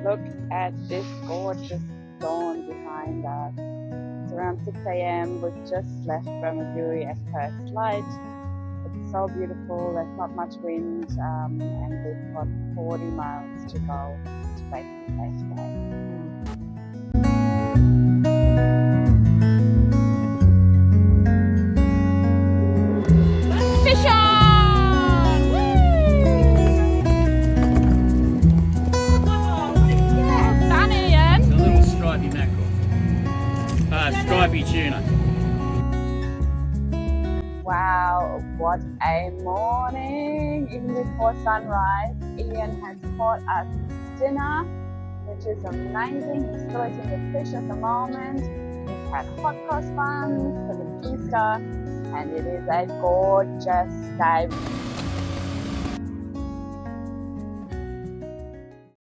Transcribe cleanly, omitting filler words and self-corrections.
look at this gorgeous dawn behind us. It's around 6 a.m. We've just left Bermagui at first light. It's so beautiful, there's not much wind, and we've got 40 miles to go to Bateman's Bay today. Fish on! Yeah, done, Ian. It's a little stripy mackerel. Stripy tuna. Wow, what a morning! Even before sunrise, Ian has caught us dinner, which is amazing. He's still eating the fish at the moment. We've had hot cross buns for the Easter, and it is a gorgeous day.